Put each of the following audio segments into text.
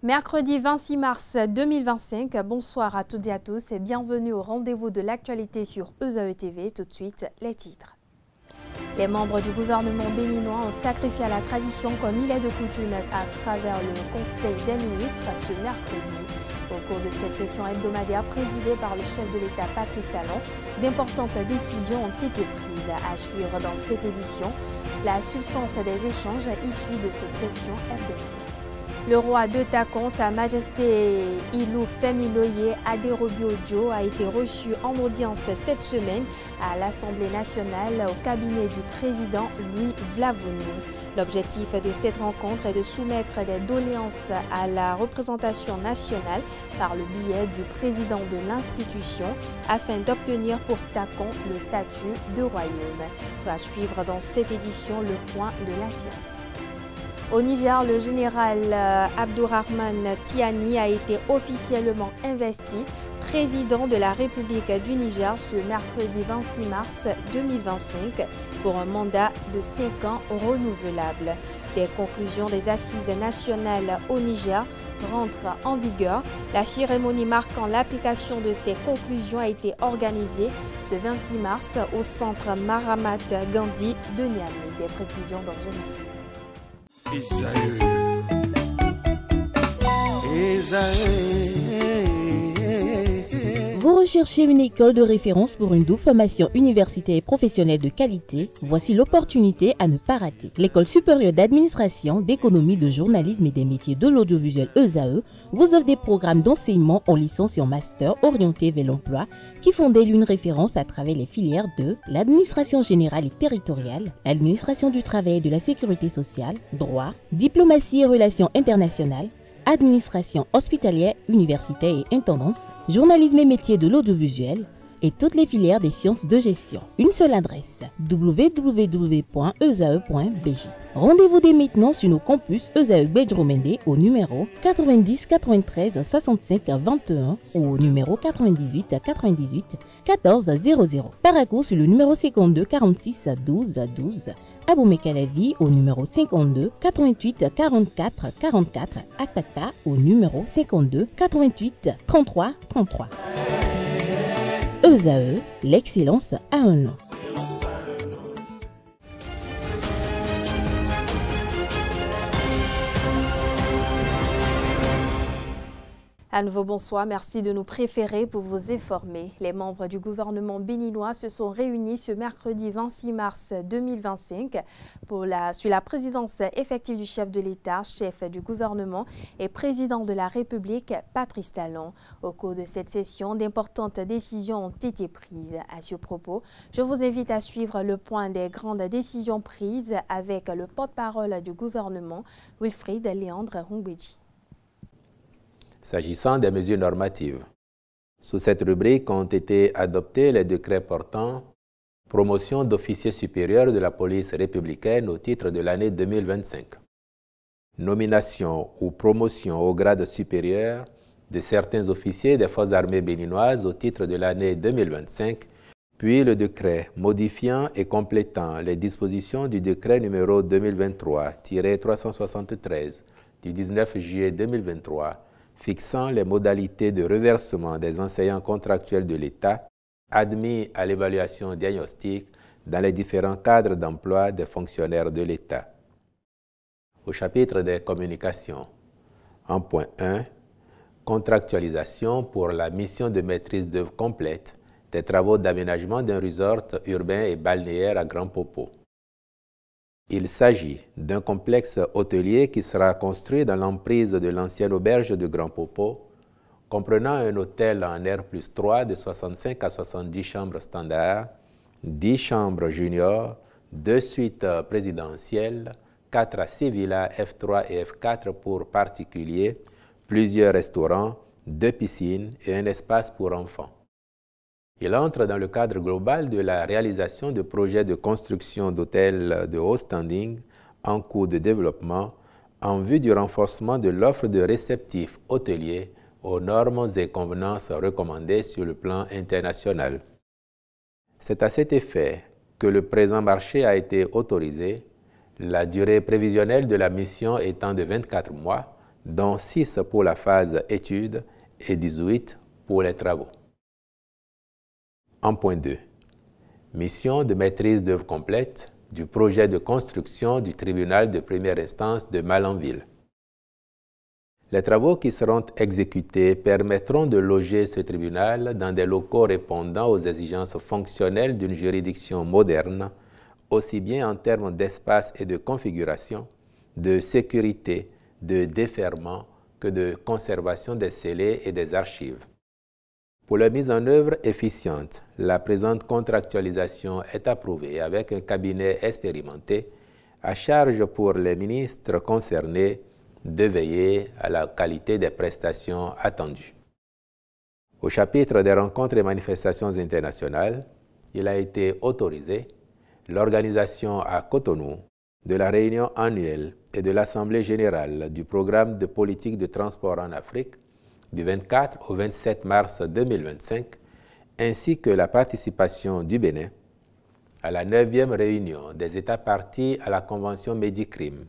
Mercredi 26 mars 2025, bonsoir à toutes et à tous et bienvenue au rendez-vous de l'actualité sur EZAE TV. Tout de suite, les titres. Les membres du gouvernement béninois ont sacrifié à la tradition comme il est de coutume à travers le Conseil des ministres ce mercredi. Au cours de cette session hebdomadaire présidée par le chef de l'État Patrice Talon, d'importantes décisions ont été prises. À suivre dans cette édition la substance des échanges issus de cette session hebdomadaire. Le roi de Takon, Sa Majesté Ilou Femiloye Aderobiodio, a été reçu en audience cette semaine à l'Assemblée nationale au cabinet du président Louis Vlavouni. L'objectif de cette rencontre est de soumettre des doléances à la représentation nationale par le biais du président de l'institution afin d'obtenir pour Takon le statut de royaume. Va suivre dans cette édition le point de la science. Au Niger, le général Abdourahmane Tiani a été officiellement investi président de la République du Niger ce mercredi 26 mars 2025 pour un mandat de 5 ans renouvelable. Des conclusions des assises nationales au Niger rentrent en vigueur. La cérémonie marquant l'application de ces conclusions a été organisée ce 26 mars au centre Mahamat Gandhi de Niamey. Des précisions dans un instant. Vous recherchez une école de référence pour une double formation universitaire et professionnelle de qualité? Voici l'opportunité à ne pas rater. L'École supérieure d'administration, d'économie, de journalisme et des métiers de l'audiovisuel EZAE vous offre des programmes d'enseignement en licence et en master orientés vers l'emploi qui font d'elle une référence à travers les filières de l'administration générale et territoriale, l'administration du travail et de la sécurité sociale, droit, diplomatie et relations internationales, administration hospitalière, universitaire et intendance, journalisme et métiers de l'audiovisuel et toutes les filières des sciences de gestion. Une seule adresse, www.ezae.bj. Rendez-vous dès maintenant sur nos campus EZAE Bedjromende au numéro 90 93 65 21 ou au numéro 98 98 14 00. Paracourt sur le numéro 52 46 12 12. Aboumé-Calavi au numéro 52 88 44 44. Akpakpa au numéro 52 88 33 33. EZAE, l'excellence a un nom. À nouveau, bonsoir. Merci de nous préférer pour vous informer. Les membres du gouvernement béninois se sont réunis ce mercredi 26 mars 2025 sur la présidence effective du chef de l'État, chef du gouvernement et président de la République, Patrice Talon. Au cours de cette session, d'importantes décisions ont été prises. À ce propos, je vous invite à suivre le point des grandes décisions prises avec le porte-parole du gouvernement, Wilfried Léandre Hongbeji. S'agissant des mesures normatives, sous cette rubrique ont été adoptés les décrets portant promotion d'officiers supérieurs de la police républicaine au titre de l'année 2025, nomination ou promotion au grade supérieur de certains officiers des forces armées béninoises au titre de l'année 2025, puis le décret modifiant et complétant les dispositions du décret numéro 2023-373 du 19 juillet 2023 fixant les modalités de reversement des enseignants contractuels de l'État admis à l'évaluation diagnostique dans les différents cadres d'emploi des fonctionnaires de l'État. Au chapitre des communications, en point 1, contractualisation pour la mission de maîtrise d'œuvre complète des travaux d'aménagement d'un resort urbain et balnéaire à Grand Popo. Il s'agit d'un complexe hôtelier qui sera construit dans l'emprise de l'ancienne auberge de Grand Popo, comprenant un hôtel en R+3 de 65 à 70 chambres standards, 10 chambres juniors, 2 suites présidentielles, 4 à 6 villas F3 et F4 pour particuliers, plusieurs restaurants, 2 piscines et un espace pour enfants. Il entre dans le cadre global de la réalisation de projets de construction d'hôtels de haut standing en cours de développement en vue du renforcement de l'offre de réceptifs hôteliers aux normes et convenances recommandées sur le plan international. C'est à cet effet que le présent marché a été autorisé, la durée prévisionnelle de la mission étant de 24 mois, dont 6 pour la phase études et 18 pour les travaux. En point 2. Mission de maîtrise d'œuvre complète du projet de construction du tribunal de première instance de Malanville. Les travaux qui seront exécutés permettront de loger ce tribunal dans des locaux répondant aux exigences fonctionnelles d'une juridiction moderne, aussi bien en termes d'espace et de configuration, de sécurité, de déferrement que de conservation des scellés et des archives. Pour la mise en œuvre efficiente, la présente contractualisation est approuvée avec un cabinet expérimenté à charge pour les ministres concernés de veiller à la qualité des prestations attendues. Au chapitre des rencontres et manifestations internationales, il a été autorisé l'organisation à Cotonou de la réunion annuelle et de l'Assemblée générale du programme de politique de transport en Afrique du 24 au 27 mars 2025, ainsi que la participation du Bénin à la 9e réunion des États partis à la Convention Médicrime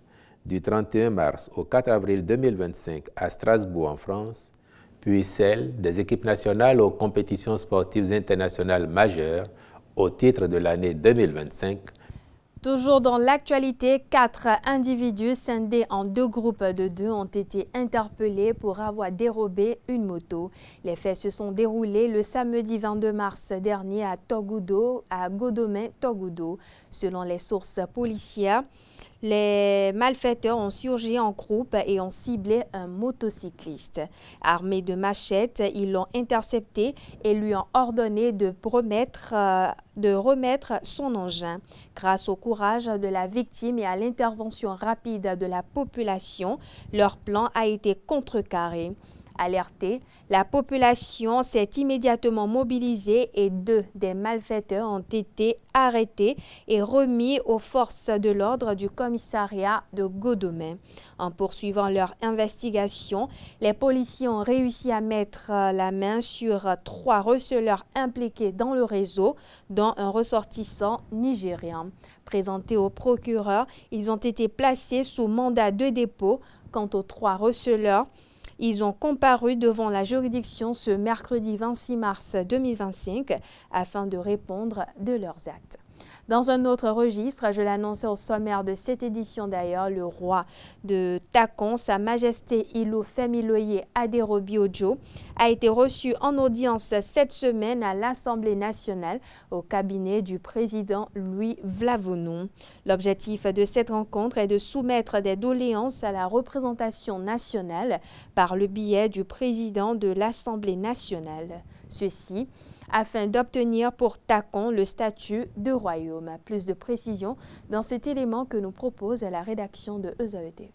du 31 mars au 4 avril 2025 à Strasbourg en France, puis celle des équipes nationales aux compétitions sportives internationales majeures au titre de l'année 2025. Toujours dans l'actualité, 4 individus scindés en 2 groupes de 2 ont été interpellés pour avoir dérobé une moto. Les faits se sont déroulés le samedi 22 mars dernier à Togoudo, à Godomé-Togoudo. Selon les sources policières, les malfaiteurs ont surgi en groupe et ont ciblé un motocycliste. Armés de machettes, ils l'ont intercepté et lui ont ordonné de remettre son engin. Grâce au courage de la victime et à l'intervention rapide de la population, leur plan a été contrecarré. Alertée, la population s'est immédiatement mobilisée et 2 des malfaiteurs ont été arrêtés et remis aux forces de l'ordre du commissariat de Godomé. En poursuivant leur investigation, les policiers ont réussi à mettre la main sur 3 receleurs impliqués dans le réseau, dont un ressortissant nigérien. Présentés au procureur, ils ont été placés sous mandat de dépôt. Quant aux 3 receleurs, ils ont comparu devant la juridiction ce mercredi 26 mars 2025 afin de répondre de leurs actes. Dans un autre registre, je l'annonçais au sommaire de cette édition d'ailleurs, le roi de Takon, Sa Majesté Ilou Femiloye Aderobiojo, a été reçu en audience cette semaine à l'Assemblée nationale au cabinet du président Louis Vlavonou. L'objectif de cette rencontre est de soumettre des doléances à la représentation nationale par le biais du président de l'Assemblée nationale. Ceci afin d'obtenir pour Takon le statut de royaume. Plus de précisions dans cet élément que nous propose la rédaction de EZAE TV.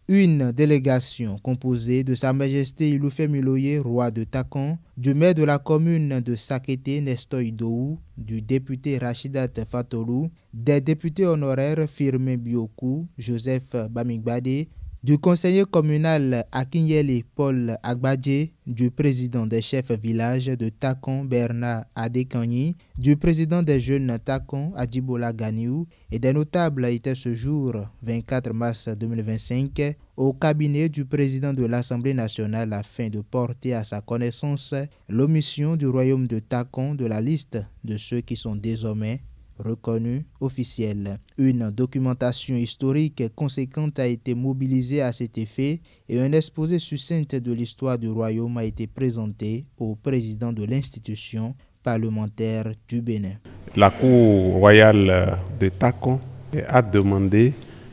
Une délégation composée de Sa Majesté Ilou Femiloye, roi de Takon, du maire de la commune de Sakété, Nestor Idou, du député Rachidat Fatolou, des députés honoraires Firmin Biokou, Joseph Bamigbade, du conseiller communal Akinyele Paul Agbadje, du président des chefs villages de Takon Bernard Adekanyi, du président des jeunes Takon Adjibola Ganiou et des notables étaient ce jour 24 mars 2025 au cabinet du président de l'Assemblée nationale afin de porter à sa connaissance l'omission du royaume de Takon de la liste de ceux qui sont désormais reconnu officiel. Une documentation historique conséquente a été mobilisée à cet effet et un exposé succinct de l'histoire du royaume a été présenté au président de l'institution parlementaire du Bénin. La Cour royale de Takon a demandé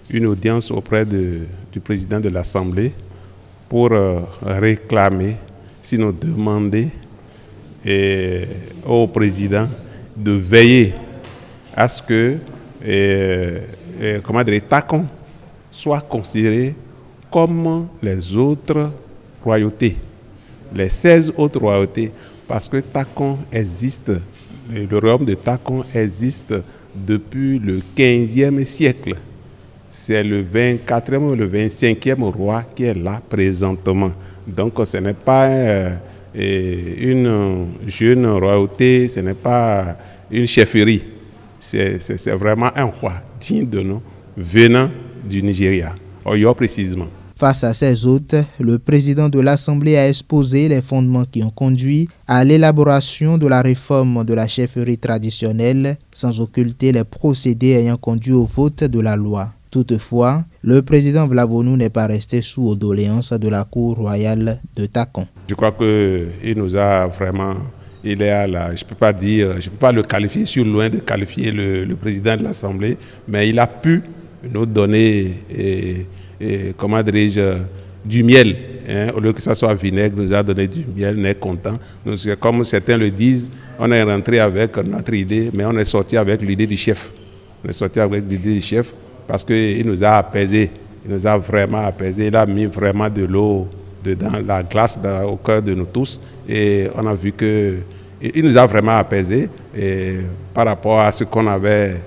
une audience auprès du président de l'Assemblée pour réclamer, sinon demander au président de veiller à ce que Takon soit considéré comme les autres royautés, les 16 autres royautés, parce que Takon existe, le royaume de Takon existe depuis le 15e siècle. C'est le 24e ou le 25e roi qui est là présentement. Donc ce n'est pas une jeune royauté, ce n'est pas une chefferie. C'est vraiment un roi digne de nom venant du Nigeria, Oyo précisément. Face à ses hôtes, le président de l'Assemblée a exposé les fondements qui ont conduit à l'élaboration de la réforme de la chefferie traditionnelle, sans occulter les procédés ayant conduit au vote de la loi. Toutefois, le président Vlavonou n'est pas resté sous doléance de la Cour royale de Takon. Je crois qu'il nous a vraiment... Il est à la, je ne peux pas le qualifier, je suis loin de qualifier le président de l'Assemblée, mais il a pu nous donner, comment dirais-je, du miel. Au lieu que ça soit vinaigre, il nous a donné du miel, on est content. Comme certains le disent, on est rentré avec notre idée, mais on est sorti avec l'idée du chef. On est sorti avec l'idée du chef parce qu'il nous a apaisés. Il nous a vraiment apaisés. Il a mis vraiment de l'eau dedans, la glace au cœur de nous tous. Et on a vu qu'il nous a vraiment apaisés par rapport à ce qu'on avait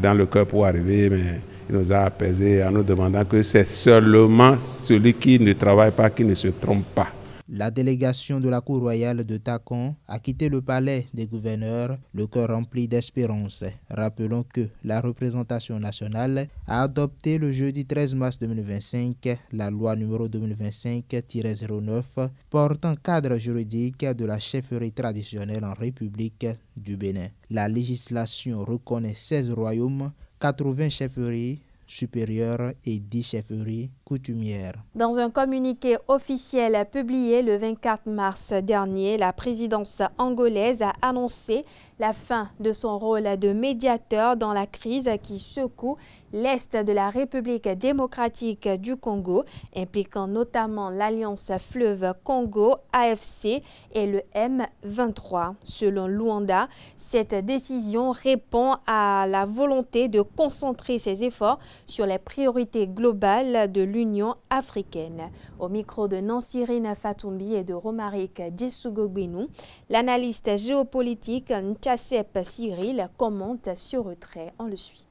dans le cœur pour arriver. Mais il nous a apaisés en nous demandant que c'est seulement celui qui ne travaille pas qui ne se trompe pas. La délégation de la Cour royale de Takon a quitté le palais des gouverneurs, le cœur rempli d'espérance. Rappelons que la représentation nationale a adopté le jeudi 13 mars 2025 la loi numéro 2025-09 portant cadre juridique de la chefferie traditionnelle en République du Bénin. La législation reconnaît 16 royaumes, 80 chefferies supérieure et 10 chefferies coutumières. Dans un communiqué officiel publié le 24 mars dernier, la présidence angolaise a annoncé la fin de son rôle de médiateur dans la crise qui secoue l'Est de la République démocratique du Congo, impliquant notamment l'Alliance Fleuve Congo, AFC et le M23. Selon Luanda, cette décision répond à la volonté de concentrer ses efforts sur les priorités globales de l'Union africaine. Au micro de Nansirine Fatoumbi et de Romaric Djessougogbenu, l'analyste géopolitique Nchassep Cyril commente ce retrait. On le suit.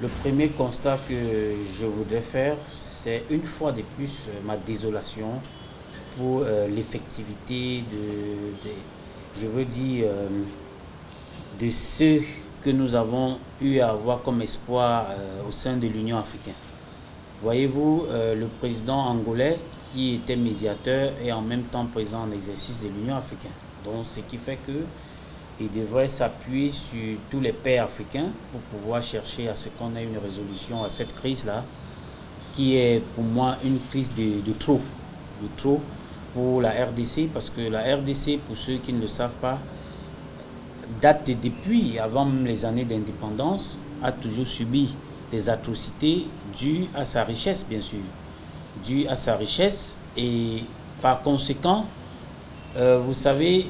Le premier constat que je voudrais faire, c'est une fois de plus ma désolation pour l'effectivité de ceux que nous avons eu à avoir comme espoir au sein de l'Union africaine. Voyez-vous, le président angolais qui était médiateur et en même temps président en exercice de l'Union africaine. Donc ce qui fait que il devrait s'appuyer sur tous les pairs africains pour pouvoir chercher à ce qu'on ait une résolution à cette crise-là, qui est pour moi une crise de trop pour la RDC, parce que la RDC, pour ceux qui ne le savent pas, date depuis avant même les années d'indépendance, a toujours subi des atrocités dues à sa richesse, bien sûr, dues à sa richesse, et par conséquent, vous savez,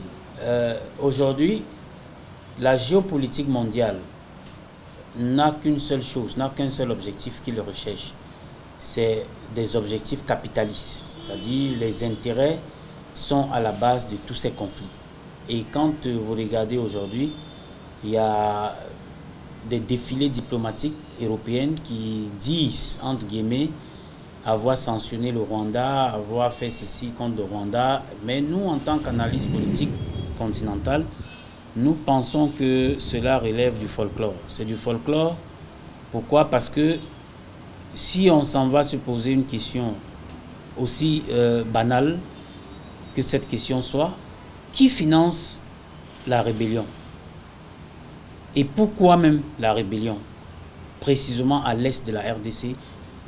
aujourd'hui, la géopolitique mondiale n'a qu'une seule chose, n'a qu'un seul objectif qu'il recherche. C'est des objectifs capitalistes, c'est-à-dire les intérêts sont à la base de tous ces conflits. Et quand vous regardez aujourd'hui, il y a des défilés diplomatiques européennes qui disent, entre guillemets, avoir sanctionné le Rwanda, avoir fait ceci contre le Rwanda. Mais nous, en tant qu'analyste politique continentale, nous pensons que cela relève du folklore. C'est du folklore. Pourquoi? Parce que si on s'en va se poser une question aussi banale que cette question soit, qui finance la rébellion? Et pourquoi même la rébellion? Précisément à l'est de la RDC,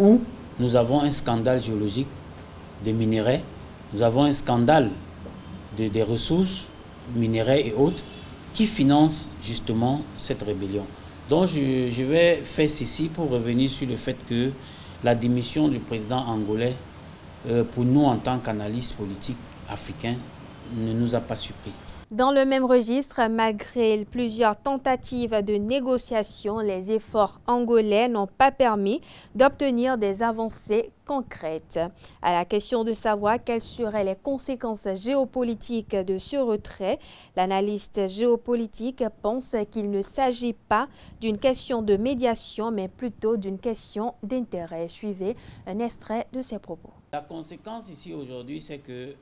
où nous avons un scandale géologique de minerais, nous avons un scandale des ressources, minerais et autres, qui finance justement cette rébellion. Donc je vais faire ceci pour revenir sur le fait que la démission du président angolais, pour nous en tant qu'analystes politiques africains, ne nous a pas surpris. Dans le même registre, malgré plusieurs tentatives de négociation, les efforts angolais n'ont pas permis d'obtenir des avancées concrètes. À la question de savoir quelles seraient les conséquences géopolitiques de ce retrait, l'analyste géopolitique pense qu'il ne s'agit pas d'une question de médiation, mais plutôt d'une question d'intérêt. Suivez un extrait de ses propos. La conséquence ici aujourd'hui, c'est que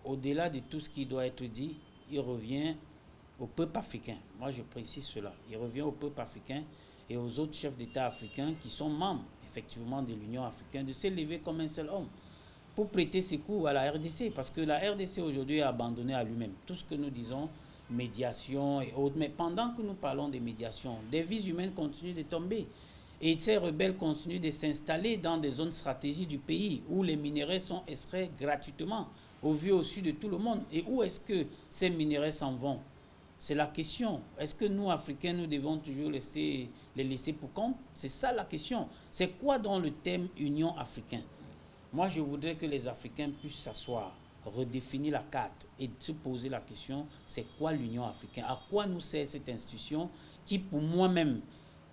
au-delà de tout ce qui doit être dit, il revient au peuple africain. Moi, je précise cela. Il revient au peuple africain et aux autres chefs d'État africains qui sont membres effectivement de l'Union africaine de s'élever comme un seul homme pour prêter secours à la RDC, parce que la RDC aujourd'hui est abandonnée à lui-même. Tout ce que nous disons, médiation et autres, mais pendant que nous parlons de médiation, des vies humaines continuent de tomber et ces rebelles continuent de s'installer dans des zones stratégiques du pays où les minerais sont extraits gratuitement au vu au su de tout le monde. Et où est-ce que ces minerais s'en vont? C'est la question. Est-ce que nous, Africains, nous devons toujours les laisser pour compte? C'est ça la question. C'est quoi dans le thème Union africaine? Moi, je voudrais que les Africains puissent s'asseoir, redéfinir la carte et se poser la question, c'est quoi l'Union africaine? À quoi nous sert cette institution qui, pour moi-même,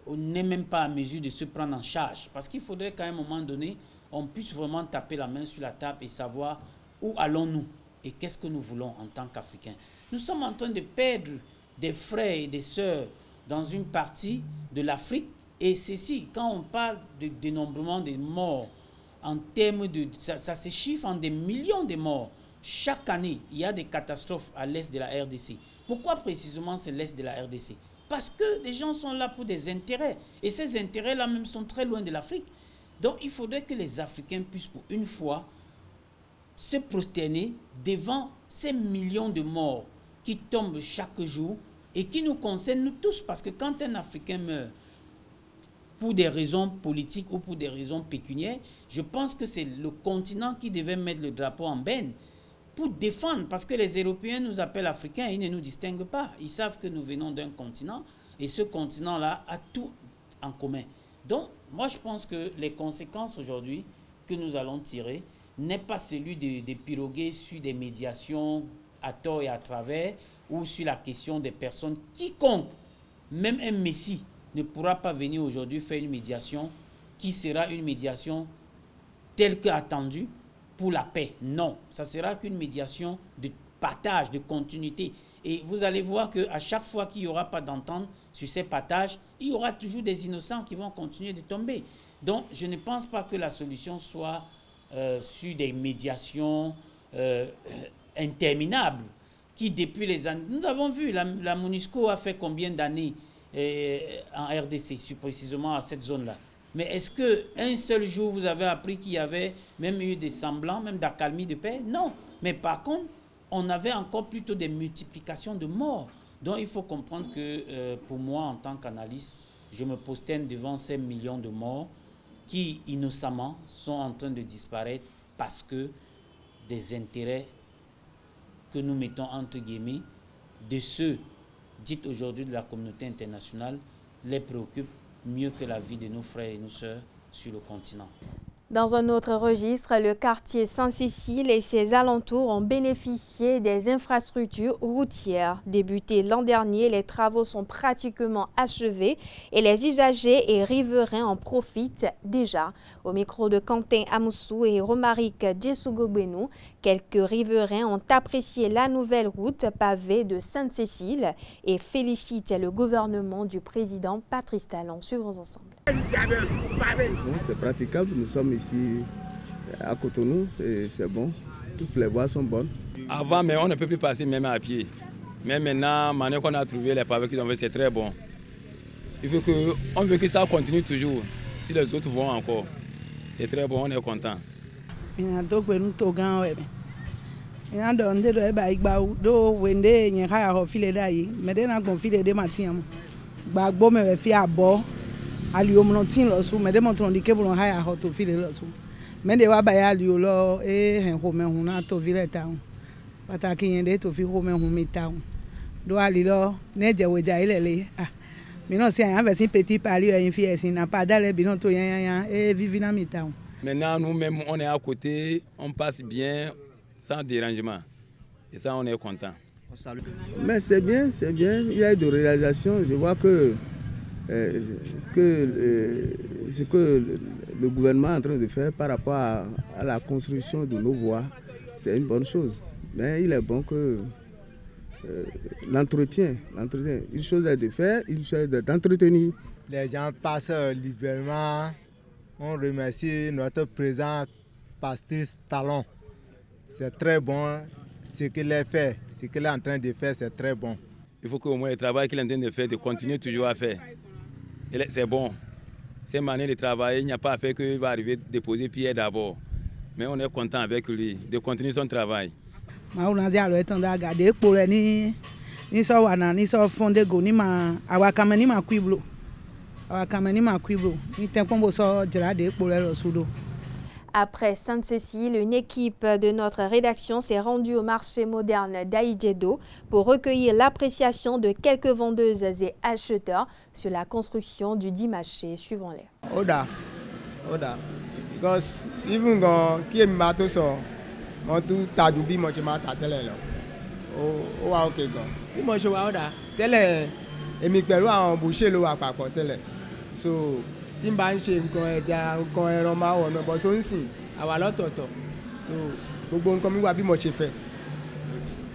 n'est même pas à mesure de se prendre en charge? Parce qu'il faudrait qu'à un moment donné, on puisse vraiment taper la main sur la table et savoir où allons-nous et qu'est-ce que nous voulons en tant qu'Africains. Nous sommes en train de perdre des frères et des sœurs dans une partie de l'Afrique. Et ceci, quand on parle de dénombrement des morts, en termes de... Ça se chiffre en des millions de morts. Chaque année, il y a des catastrophes à l'est de la RDC. Pourquoi précisément c'est l'est de la RDC? Parce que les gens sont là pour des intérêts. Et ces intérêts-là même sont très loin de l'Afrique. Donc il faudrait que les Africains puissent pour une fois se prosterner devant ces millions de morts qui tombent chaque jour et qui nous concernent nous tous. Parce que quand un Africain meurt, pour des raisons politiques ou pour des raisons pécuniaires, je pense que c'est le continent qui devait mettre le drapeau en berne pour défendre, parce que les Européens nous appellent Africains, ils ne nous distinguent pas. Ils savent que nous venons d'un continent et ce continent-là a tout en commun. Donc, moi je pense que les conséquences aujourd'hui que nous allons tirer n'est pas celui de piroguer sur des médiations à tort et à travers ou sur la question des personnes. Quiconque, même un messie, ne pourra pas venir aujourd'hui faire une médiation qui sera une médiation telle qu'attendue pour la paix. Non, ça sera qu'une médiation de partage, de continuité. Et vous allez voir qu'à chaque fois qu'il n'y aura pas d'entente sur ces partages, il y aura toujours des innocents qui vont continuer de tomber. Donc, je ne pense pas que la solution soit sur des médiations interminables qui, depuis les années... Nous avons vu, la MONUSCO a fait combien d'années en RDC, précisément à cette zone-là. Mais est-ce qu'un seul jour, vous avez appris qu'il y avait même eu des semblants, même d'accalmie de paix? Non. Mais par contre, on avait encore plutôt des multiplications de morts. Donc il faut comprendre que pour moi, en tant qu'analyste, je me prosterne devant ces millions de morts qui, innocemment, sont en train de disparaître parce que des intérêts que nous mettons entre guillemets de ceux dites aujourd'hui de la communauté internationale les préoccupent mieux que la vie de nos frères et nos sœurs sur le continent. Dans un autre registre, le quartier Sainte-Cécile et ses alentours ont bénéficié des infrastructures routières. Débutés l'an dernier, les travaux sont pratiquement achevés et les usagers et riverains en profitent déjà. Au micro de Quentin Amoussou et Romaric Djessougobenou, quelques riverains ont apprécié la nouvelle route pavée de Sainte-Cécile et félicitent le gouvernement du président Patrice Talon. Suivons ensemble. C'est praticable, nous sommes ici à Cotonou, c'est bon, toutes les voies sont bonnes. Avant, mais on ne peut plus passer même à pied. Mais maintenant, maintenant qu'on a trouvé les pavés qu'ils ont fait, c'est très bon. On veut que ça continue toujours, si les autres vont encore. C'est très bon, on est content. Alio mnotin lo su me de montron di kebulon haya ho to file lo su me de wa ba ya alio lo hen ho me hu na to vile town pataki yen de to fi ho me hu mi town do ali lo ne je we ja ile le ah mi no si an version petit pali yin fi esin na pas dale bi no to yan e vivi na mi town. Maintenant nous même on est à côté, on passe bien sans dérangement et ça on est content. Mais c'est bien, il y a eu de réalisations, je vois que ce que le gouvernement est en train de faire par rapport à la construction de nos voies, c'est une bonne chose. Mais il est bon que l'entretien, une chose est de faire, une chose est d'entretenir. Les gens passent librement. On remercie notre président Patrice Talon. C'est très bon ce qu'il a fait, ce qu'il est en train de faire, c'est très bon. Il faut qu'au moins le travail qu'il est en train de faire, de continuer toujours à faire. c'est bon. Cette manière de travailler, il n'y a pas à faire qu'il va arriver à déposer pierre d'abord. Mais on est content avec lui de continuer son travail. Après Sainte-Cécile, une équipe de notre rédaction s'est rendue au marché moderne d'Aïdjedo pour recueillir l'appréciation de quelques vendeuses et acheteurs sur la construction du dit marché. Suivons-les. Oda. Because even qui est mato so, mon tout tadubi mo chema tatele lo. O wa okay go. Bi mo se wa oda. Tẹ́lẹ̀ èmi pẹ̀lú àwọn boucher ló wà papọ̀ tẹ́lẹ̀. So tí n bá ń ṣe nǹkan ẹja nǹkan ẹran máa wọ̀ náà bọ́ so ń sìn àwa lọ́tọ̀ọ̀tọ̀ so gbogbo nǹkan mi wà bí mo ṣe fẹ́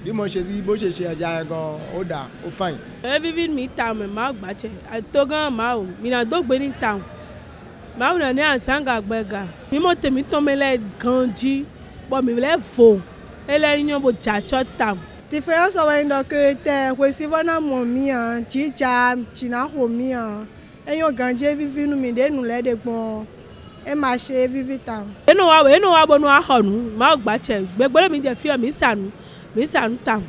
bí mo ṣe rí bó ṣe ṣe ẹja gan ó dà ó fine. Vivi mi ta mi máa gbàjẹ́ àtọ́ gan máa ò mi náà dọ́gbé ní ta ò máa nà ní àǹsáǹgà gbẹ̀gà mi mọ̀ tèmi tó mi lẹ́ gan jí bọ́ mi lẹ́ fò ẹlẹ́yìn bó jàjọ́ ta ò. Différence ọ̀wẹ́ ń dọ̀kẹ́ tẹ̀ kò sí fọ́nà mọ̀ mí hàn jíjà jìnnà hò mí hàn. Eyo ganje vivi nu mi de nu le de gbon e ma se vivi ta enu wa bonu ahonu ma gba che gbegbere mi je fi mi sanu ta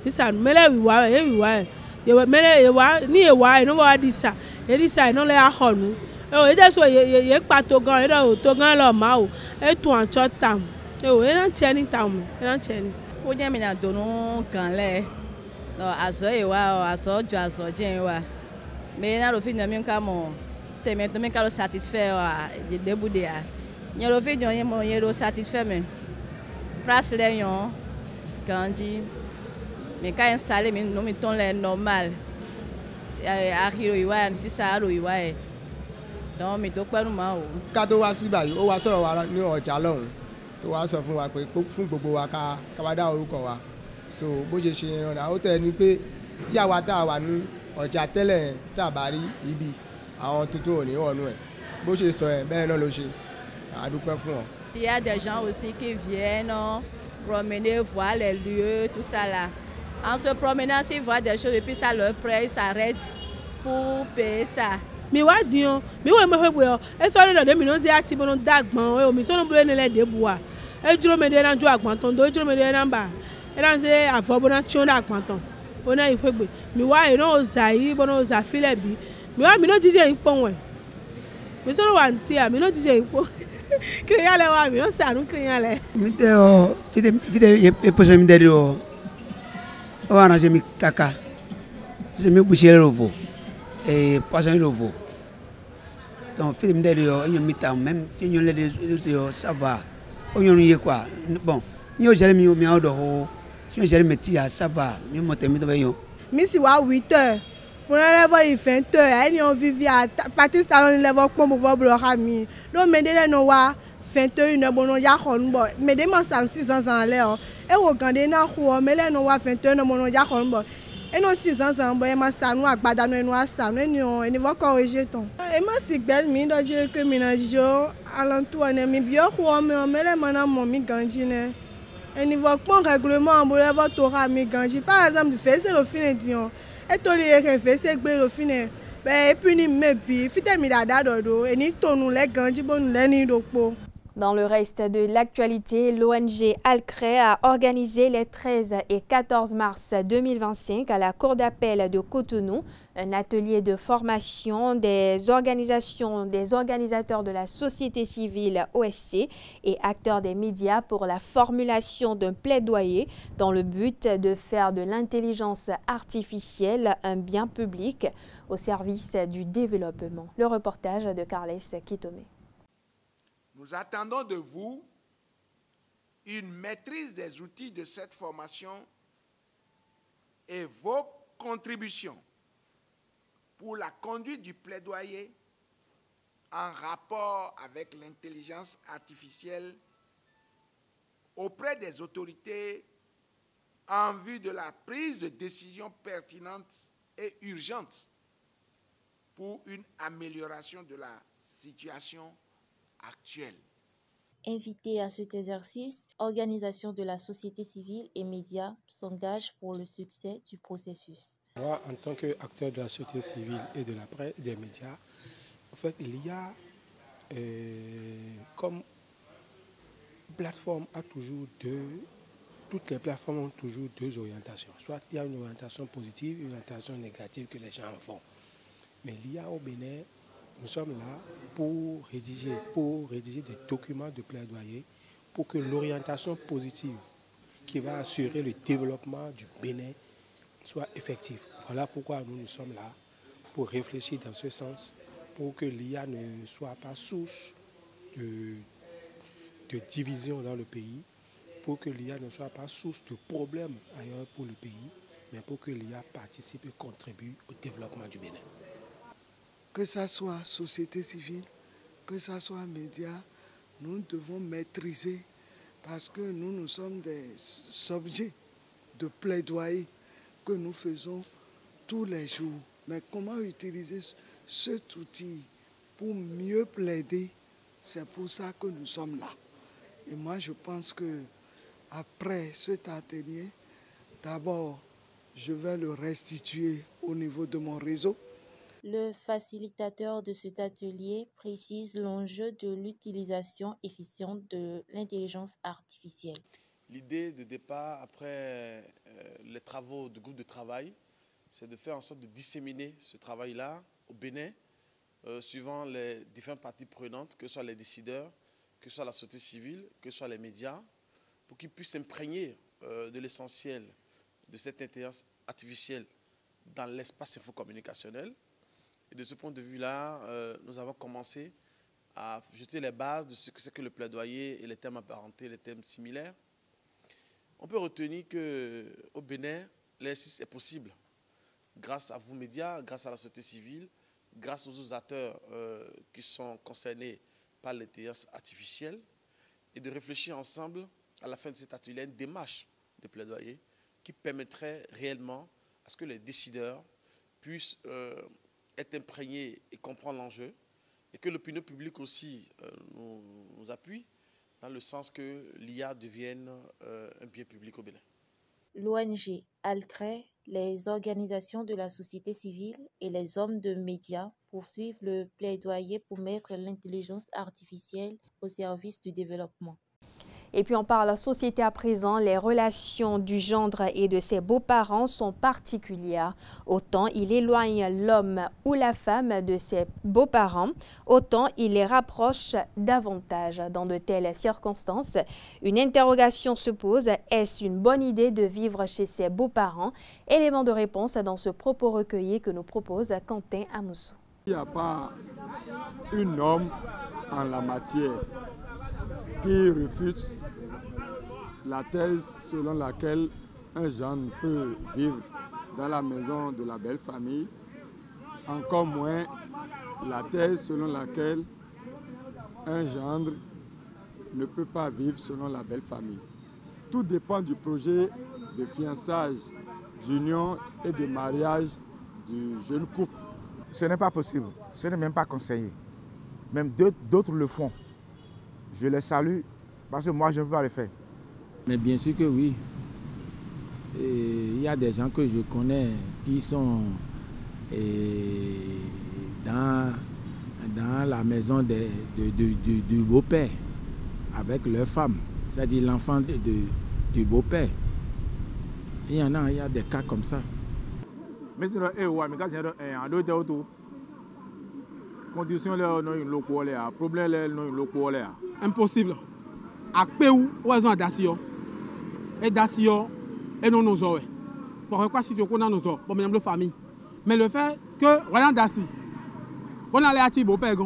mi sanu mele wiwa ye mele yewa ni ewa enu wa disa edisa enu le ahonu e de so ye pa to gan e to gan lo ma o e tun ancho ta e na che ni ta mi e na che ni o je mi na donu kan le no aso ewa o aso jo aso je wa. Mais na rofi na mi nka mo teme to mi ka lo satisfaire de debude a nye rofi jo mo ye lo satisfaire me place le yon kanji me ka installer mi no mi ton le normal a hiro iwa si sa ro iwa e don mi to pẹ̀lú ma o ká tó wá sí báyìí ó wá sọ̀rọ̀ wa ní ọjà lọ́hùn tó wá sọ fún wa pé fún gbogbo wa ká wá dá orúkọ wa so bó ṣe ṣe yẹn ó tẹ̀ ní pé tí àwa tá a wà ní ọjà tẹ́lẹ̀ tàbárí ibi àwọn tuntun ò ní ọ̀nù ẹ̀ bó ṣe sọ ẹ̀ bẹ́ẹ̀ náà ló ṣe àdúpẹ́ fún ọ. Il y a des gens aussi qui viennent promener, voir les lieux, tout ça là. En se promenant, s'ils voient des choses et puis ça leur plaît, ils s'arrêtent pour payer ça. Mi wá diyan mi wo mo fẹ́ o e so re de mi no se ati bono dagbon o mi so no bo ne le de bua e juro me de na jo agbon ton do juro me de na ba e na se afo bona chi o na agbon ton ona ifegbe mi wa ino ozai bono oza file bi mi wa mi no jije ipo won mi so wa nti a mi no jije ipo kriyan le wa mi no sanu kriyan le mi te o fide e poso mi de o ana je mi kaka je mi boucher rovo et poisson rovo donc fide mi de o enyo mi ta même finyo le de ça va onyo ye quoi bon ni o jere mi o mi odo ho si je métier à ça va mi monter mi dobe yo mi si wa 8h pour level 20h any on vivi à partir salon level pon mo vo blo ha mi do me de no wa 21h bono ya khon bo me de mo 600 ans le o e wo gande na ho me le no wa 21h no bono ya khon bo e no 600 ans bo e ma sanu agbada no enu asanu eni vo corriger ton e ma si gbel mi do je que mi na jo alentour ne mi bio ho me le mana mo mi ganjine. Et niveau règlement, on va voir Torah Miganji. Par exemple, tu fais le fin dion. Et tu les fais c'est le fin. Et puis ni me bi, fite mi dada dodo. Et ni tonu les ganji bon les ni dopo. Dans le reste de l'actualité, l'ONG Al-Cray a organisé les 13 et 14 mars 2025 à la Cour d'appel de Cotonou un atelier de formation des organisateurs de la société civile OSC et acteurs des médias pour la formulation d'un plaidoyer dans le but de faire de l'intelligence artificielle un bien public au service du développement. Le reportage de Carles Kitome. Nous attendons de vous une maîtrise des outils de cette formation et vos contributions pour la conduite du plaidoyer en rapport avec l'intelligence artificielle auprès des autorités en vue de la prise de décisions pertinentes et urgentes pour une amélioration de la situation actuelle. Invités à cet exercice, organisations de la société civile et médias s'engagent pour le succès du processus. Moi, en tant qu'acteur de la société civile et de la presse, des médias, en fait, il y a comme plateforme a toujours toutes les plateformes ont toujours deux orientations. Soit il y a une orientation positive, une orientation négative que les gens en font. Mais l'IA au Bénin, nous sommes là pour rédiger des documents de plaidoyer pour que l'orientation positive qui va assurer le développement du Bénin soit effective. Voilà pourquoi nous sommes là, pour réfléchir dans ce sens, pour que l'IA ne soit pas source de division dans le pays, pour que l'IA ne soit pas source de problèmes ailleurs pour le pays, mais pour que l'IA participe et contribue au développement du Bénin. Que ça soit société civile, que ça soit médias, nous devons maîtriser parce que nous sommes des objets de plaidoyer que nous faisons tous les jours. Mais comment utiliser cet outil pour mieux plaider, c'est pour ça que nous sommes là. Et moi, je pense que après cet atelier, d'abord, je vais le restituer au niveau de mon réseau. Le facilitateur de cet atelier précise l'enjeu de l'utilisation efficiente de l'intelligence artificielle. L'idée de départ, après les travaux du groupe de travail, c'est de faire en sorte de disséminer ce travail-là au Bénin, suivant les différentes parties prenantes, que ce soit les décideurs, que ce soit la société civile, que ce soit les médias, pour qu'ils puissent s'imprégner de l'essentiel de cette intelligence artificielle dans l'espace infocommunicationnel. Et de ce point de vue-là, nous avons commencé à jeter les bases de ce que c'est que le plaidoyer et les thèmes apparentés, les thèmes similaires. On peut retenir qu'au Bénin, l'exercice est possible grâce à vous médias, grâce à la société civile, grâce aux autres acteurs qui sont concernés par l'intelligence artificielle, et de réfléchir ensemble à la fin de cet atelier une démarche de plaidoyer qui permettrait réellement à ce que les décideurs puissent être imprégnés et comprendre l'enjeu, et que l'opinion publique aussi nous appuie dans le sens que l'IA devienne un bien public au Bénin. L'ONG ALCRE, les organisations de la société civile et les hommes de médias poursuivent le plaidoyer pour mettre l'intelligence artificielle au service du développement. Et puis on parle société à présent, les relations du gendre et de ses beaux-parents sont particulières. Autant il éloigne l'homme ou la femme de ses beaux-parents, autant il les rapproche davantage. Dans de telles circonstances, une interrogation se pose, est-ce une bonne idée de vivre chez ses beaux-parents? Élément de réponse dans ce propos recueilli que nous propose Quentin Amoussou. Il n'y a pas une norme en la matière qui refute la thèse selon laquelle un gendre peut vivre dans la maison de la belle famille, encore moins la thèse selon laquelle un gendre ne peut pas vivre selon la belle famille. Tout dépend du projet de fiançage, d'union et de mariage du jeune couple. Ce n'est pas possible, ce n'est même pas conseillé. Même d'autres le font. Je les salue parce que moi je ne peux pas le faire. Mais bien sûr que oui. Il y a des gens que je connais qui sont dans la maison du beau-père avec leur femme, c'est-à-dire l'enfant du beau-père. Il y a des cas comme ça. Mais sinon, impossible. À Péou, ils ont Dacio. Et Dacio, et non nos oreilles. Pourquoi si tu connais nos oreilles, pour même la famille. Mais le fait que, voilà Daci, on a les ati beau père,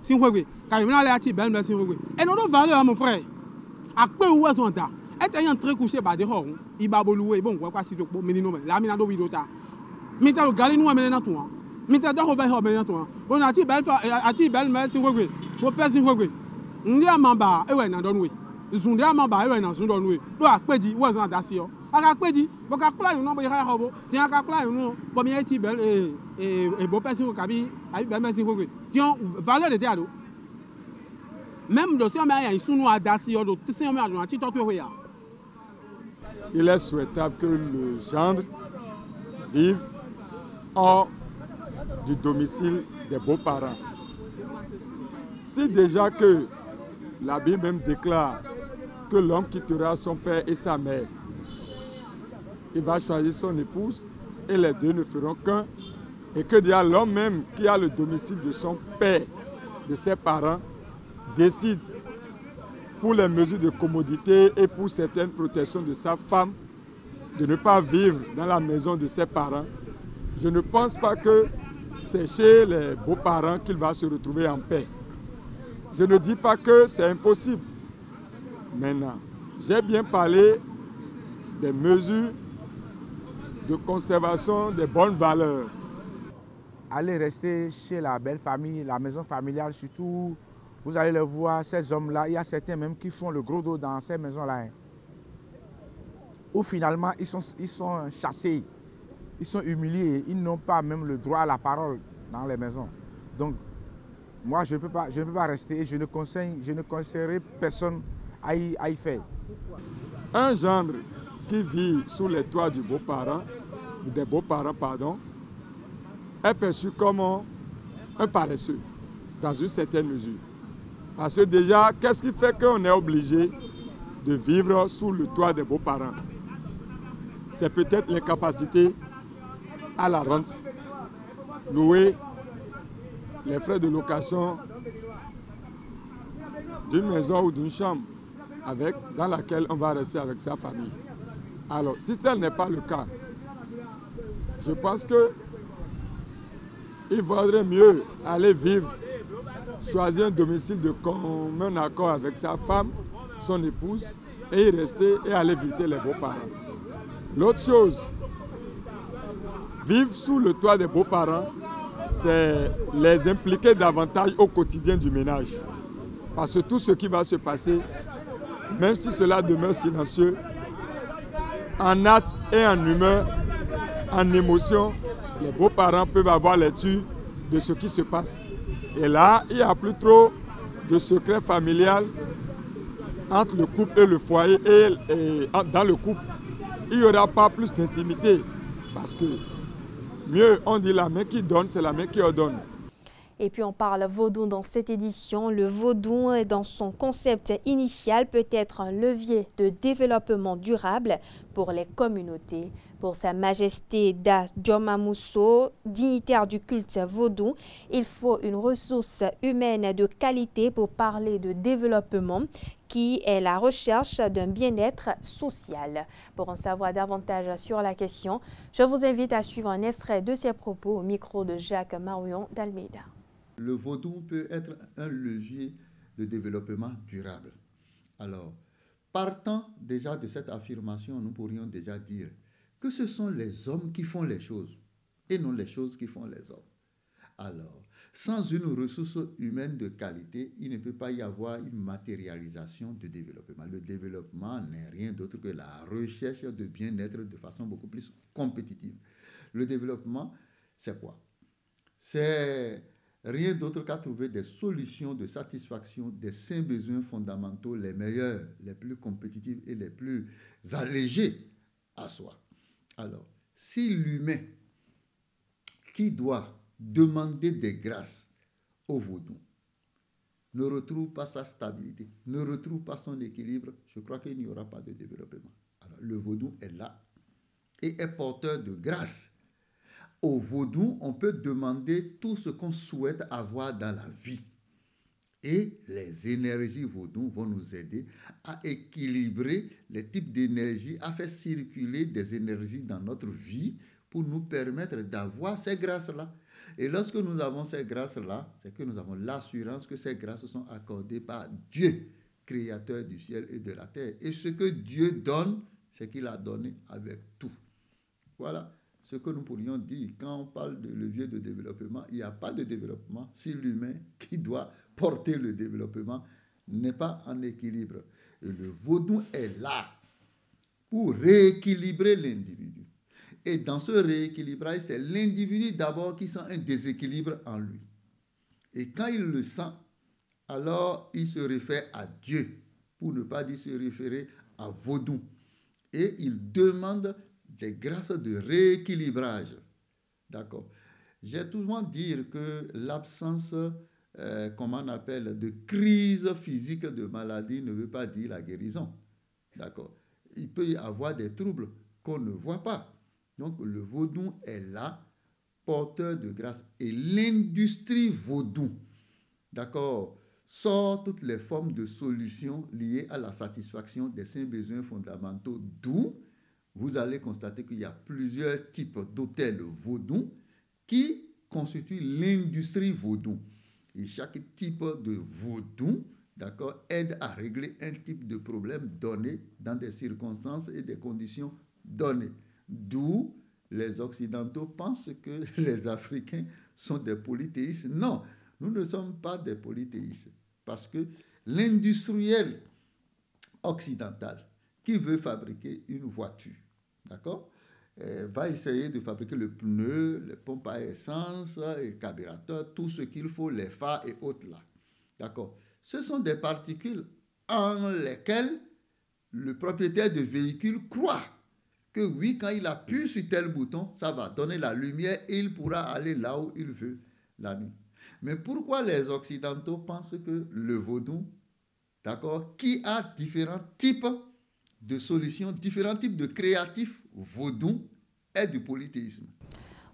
si on veut, car on a les ati belle, si on veut. Et non, nos valeurs, mon frère. À Péou, ils ont da. Et tu es en train de coucher, bah, des horreurs. Il va louer, bon, quoi, si tu peux, mais non, la mina do vidota. Mais tu as le galé, nous, amener dans toi. Mais tu as d'or, on va amener dans toi. On a ati belle, mais si on veut. Vos pères, si on veut. Ndia mamba ewe na donwe zundia mamba ewe na zundonwe do akpeji wo zun adasi yo aka peji bo ka kula yun no bo ya hobo ti aka kula yun no bo mi eti bel bo person ka bi abi bel mesin ko ti on valeur de tiado même do si on ma ya sunu adasi yo do ti se on ma adun ati to to Il est souhaitable que le gendre vive hors du domicile des beaux-parents. Si déjà que la Bible même déclare que l'homme quittera son père et sa mère, il va choisir son épouse et les deux ne feront qu'un, et que déjà l'homme même qui a le domicile de son père, de ses parents, décide pour les mesures de commodité et pour certaines protections de sa femme de ne pas vivre dans la maison de ses parents, je ne pense pas que c'est chez les beaux-parents qu'il va se retrouver en paix. Je ne dis pas que c'est impossible. Maintenant, j'ai bien parlé des mesures de conservation des bonnes valeurs. Allez rester chez la belle famille, la maison familiale surtout. Vous allez le voir, ces hommes-là, il y a certains même qui font le gros dos dans ces maisons-là. Où finalement, ils sont chassés, ils sont humiliés, ils n'ont pas même le droit à la parole dans les maisons. Donc, moi, je ne peux pas rester et je ne conseillerais personne à y faire. Un gendre qui vit sous les toits des beaux-parents, est perçu comme un paresseux, dans une certaine mesure. Parce que déjà, qu'est-ce qui fait qu'on est obligé de vivre sous le toit des beaux-parents? C'est peut-être l'incapacité à la rente, louer les frais de location d'une maison ou d'une chambre dans laquelle on va rester avec sa famille. Alors, si tel n'est pas le cas, je pense qu'il vaudrait mieux aller vivre, choisir un domicile de commun accord avec sa femme, son épouse, et y rester et aller visiter les beaux-parents. L'autre chose, vivre sous le toit des beaux-parents, c'est les impliquer davantage au quotidien du ménage. Parce que tout ce qui va se passer, même si cela demeure silencieux, en acte et en humeur, en émotion, les beaux-parents peuvent avoir lecture de ce qui se passe. Et là, il n'y a plus trop de secret familial entre le couple et le foyer. Et dans le couple, il n'y aura pas plus d'intimité. Parce que mieux, on dit la main qui donne, c'est la main qui ordonne. Et puis on parle vaudou dans cette édition. Le vaudou, dans son concept initial, peut être un levier de développement durable pour les communautés. Pour Sa Majesté Da Diomamuso, dignitaire du culte vaudou, il faut une ressource humaine de qualité pour parler de développement, qui est la recherche d'un bien-être social. Pour en savoir davantage sur la question, je vous invite à suivre un extrait de ses propos au micro de Jacques Marion d'Almeida. Le vaudou peut être un levier de développement durable. Alors, partant déjà de cette affirmation, nous pourrions déjà dire que ce sont les hommes qui font les choses et non les choses qui font les hommes. Alors, sans une ressource humaine de qualité, il ne peut pas y avoir une matérialisation du développement. Le développement n'est rien d'autre que la recherche de bien-être de façon beaucoup plus compétitive. Le développement, c'est quoi? C'est rien d'autre qu'à trouver des solutions de satisfaction des 5 besoins fondamentaux les meilleurs, les plus compétitifs et les plus allégés à soi. Alors, si l'humain qui doit demander des grâces au vaudou ne retrouve pas sa stabilité, ne retrouve pas son équilibre, je crois qu'il n'y aura pas de développement. Alors, le vaudou est là et est porteur de grâce. Au vaudou, on peut demander tout ce qu'on souhaite avoir dans la vie. Et les énergies vaudou vont nous aider à équilibrer les types d'énergie, à faire circuler des énergies dans notre vie pour nous permettre d'avoir ces grâces-là. Et lorsque nous avons ces grâces-là, c'est que nous avons l'assurance que ces grâces sont accordées par Dieu, créateur du ciel et de la terre. Et ce que Dieu donne, c'est qu'il a donné avec tout. Voilà ce que nous pourrions dire. Quand on parle de levier de développement, il n'y a pas de développement si l'humain qui doit porter le développement n'est pas en équilibre. Et le vaudou est là pour rééquilibrer l'individu. Et dans ce rééquilibrage, c'est l'individu d'abord qui sent un déséquilibre en lui. Et quand il le sent, alors il se réfère à Dieu, pour ne pas dire se référer à vaudou. Et il demande des grâces de rééquilibrage D'accord. J'ai toujours dit que l'absence, comment on appelle, de crise physique de maladie ne veut pas dire la guérison. D'accord. Il peut y avoir des troubles qu'on ne voit pas. Donc le vaudou est là, porteur de grâce. Et l'industrie vaudou, d'accord, sort toutes les formes de solutions liées à la satisfaction des 5 besoins fondamentaux, d'où vous allez constater qu'il y a plusieurs types d'hôtels vaudou qui constituent l'industrie vaudou. Et chaque type de vaudou, d'accord, aide à régler un type de problème donné dans des circonstances et des conditions données. D'où les Occidentaux pensent que les Africains sont des polythéistes. Non, nous ne sommes pas des polythéistes. Parce que l'industriel occidental qui veut fabriquer une voiture, d'accord, va essayer de fabriquer le pneu, les pompes à essence, les carburateurs, tout ce qu'il faut, les phares et autres là. D'accord. Ce sont des particules en lesquelles le propriétaire de véhicule croit que oui, quand il appuie sur tel bouton, ça va donner la lumière et il pourra aller là où il veut la nuit. Mais pourquoi les Occidentaux pensent que le vaudou, d'accord, qui a différents types de solutions, différents types de créatifs vaudou, est du polythéisme?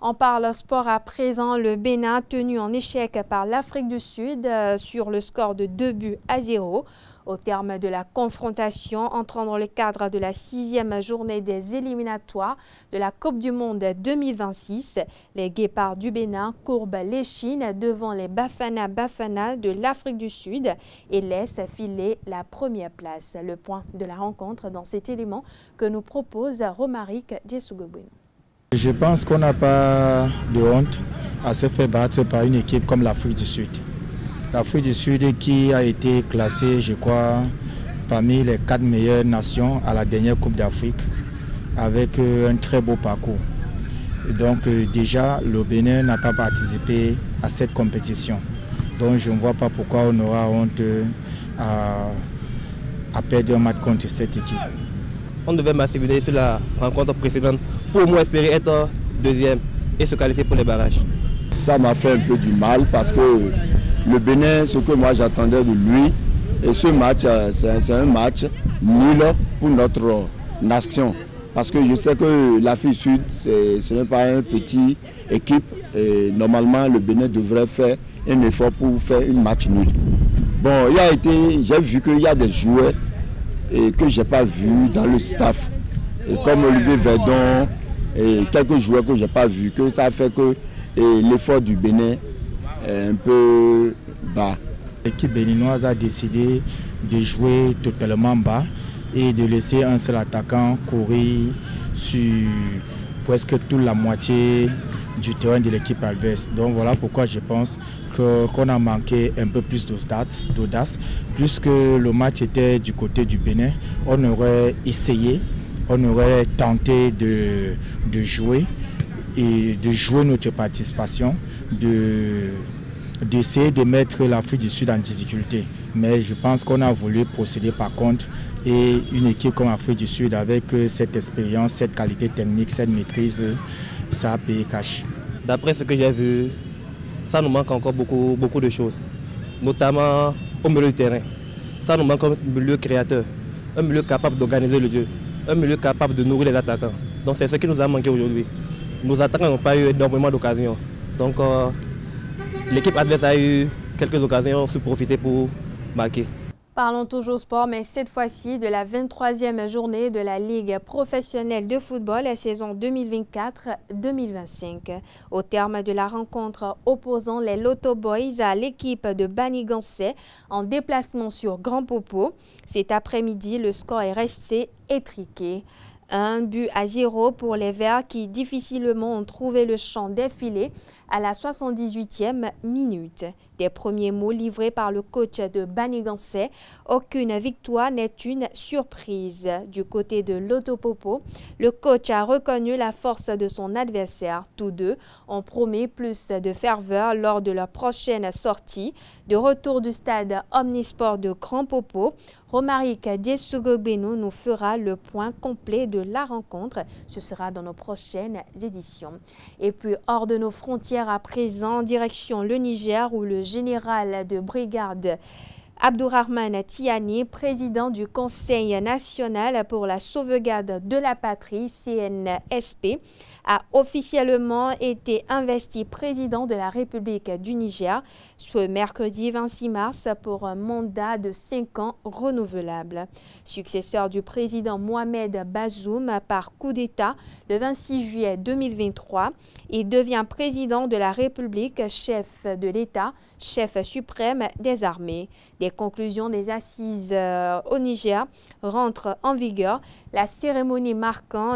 On parle sport à présent. Le Bénin tenu en échec par l'Afrique du Sud sur le score de 2-0. Au terme de la confrontation entrant dans le cadre de la 6e journée des éliminatoires de la Coupe du Monde 2026, les Guépards du Bénin courbent l'échine devant les Bafana Bafana de l'Afrique du Sud et laissent filer la première place. Le point de la rencontre dans cet élément que nous propose Romaric Djesugobwin. Je pense qu'on n'a pas de honte à se faire battre par une équipe comme l'Afrique du Sud. L'Afrique du Sud qui a été classée, je crois, parmi les 4 meilleures nations à la dernière Coupe d'Afrique, avec un très beau parcours. Et donc déjà, le Bénin n'a pas participé à cette compétition. Donc je ne vois pas pourquoi on aura honte à perdre un match contre cette équipe. On devait massifier sur la rencontre précédente pour au moins espérer être deuxième et se qualifier pour les barrages. Ça m'a fait un peu du mal parce que le Bénin, ce que moi j'attendais de lui, et ce match, c'est un match nul pour notre nation. Parce que je sais que l'Afrique du Sud, ce n'est pas une petite équipe et normalement le Bénin devrait faire un effort pour faire un match nul. Bon, j'ai vu qu'il y a des joueurs que je n'ai pas vus dans le staff, et comme Olivier Verdon et quelques joueurs que je n'ai pas vus, que ça fait que l'effort du Bénin est un peu bas. L'équipe béninoise a décidé de jouer totalement bas et de laisser un seul attaquant courir sur presque toute la moitié du terrain de l'équipe adverse. Donc voilà pourquoi je pense qu'on a manqué un peu plus d'audace. Puisque le match était du côté du Bénin, on aurait essayé, on aurait tenté de jouer et de jouer notre participation, d'essayer de mettre l'Afrique du Sud en difficulté. Mais je pense qu'on a voulu procéder par contre, et une équipe comme l'Afrique du Sud avec cette expérience, cette qualité technique, cette maîtrise, ça a payé cash. D'après ce que j'ai vu, ça nous manque encore beaucoup de choses, notamment au milieu du terrain. Ça nous manque un milieu créateur, un milieu capable d'organiser le jeu, un milieu capable de nourrir les attaquants. Donc c'est ce qui nous a manqué aujourd'hui. Nos attaquants n'ont pas eu énormément d'occasions. Donc l'équipe adverse a eu quelques occasions pour profiter pour marquer. Parlons toujours sport, mais cette fois-ci de la 23e journée de la Ligue professionnelle de football la saison 2024-2025. Au terme de la rencontre opposant les Lotto Boys à l'équipe de Banigansé en déplacement sur Grand Popo, cet après-midi, le score est resté étriqué. 1-0 pour les Verts qui difficilement ont trouvé le champ défilé à la 78e minute. Des premiers mots livrés par le coach de Banigansé, aucune victoire n'est une surprise. Du côté de l'Autopopo, le coach a reconnu la force de son adversaire. Tous deux ont promis plus de ferveur lors de leur prochaine sortie. De retour du stade Omnisport de Grand Popo, Romaric Djesugogbeno nous fera le point complet de la rencontre. Ce sera dans nos prochaines éditions. Et puis, hors de nos frontières à présent, direction le Niger où le général de brigade Abdourahmane Tiani, président du Conseil national pour la sauvegarde de la patrie, CNSP, a officiellement été investi président de la République du Niger ce mercredi 26 mars pour un mandat de 5 ans renouvelable. Successeur du président Mohamed Bazoum par coup d'État le 26 juillet 2023, il devient président de la République, chef de l'État, chef suprême des armées. Des conclusions des assises au Niger rentrent en vigueur. La cérémonie marquant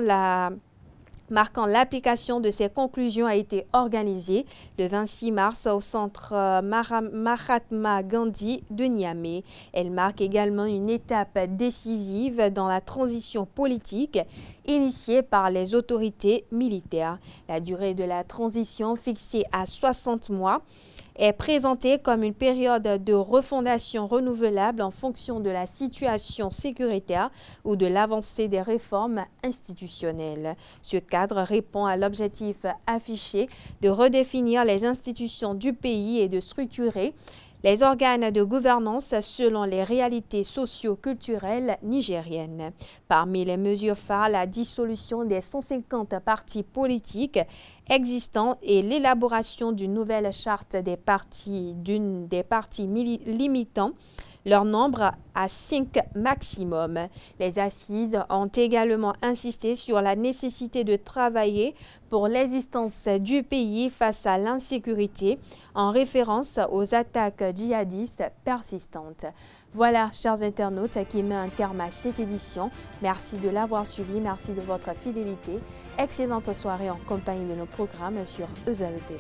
l'application de ces conclusions a été organisée le 26 mars au centre Mahatma Gandhi de Niamey. Elle marque également une étape décisive dans la transition politique initiée par les autorités militaires. La durée de la transition, fixée à 60 mois, est présentée comme une période de refondation renouvelable en fonction de la situation sécuritaire ou de l'avancée des réformes institutionnelles. Ce cadre répond à l'objectif affiché de redéfinir les institutions du pays et de structurer les organes de gouvernance selon les réalités socio-culturelles nigériennes. Parmi les mesures phares, la dissolution des 150 partis politiques existants et l'élaboration d'une nouvelle charte des partis limitant leur nombre à 5 maximum. Les assises ont également insisté sur la nécessité de travailler pour l'existence du pays face à l'insécurité en référence aux attaques djihadistes persistantes. Voilà, chers internautes, qui met un terme à cette édition. Merci de l'avoir suivi, merci de votre fidélité. Excellente soirée en compagnie de nos programmes sur EZAE TV.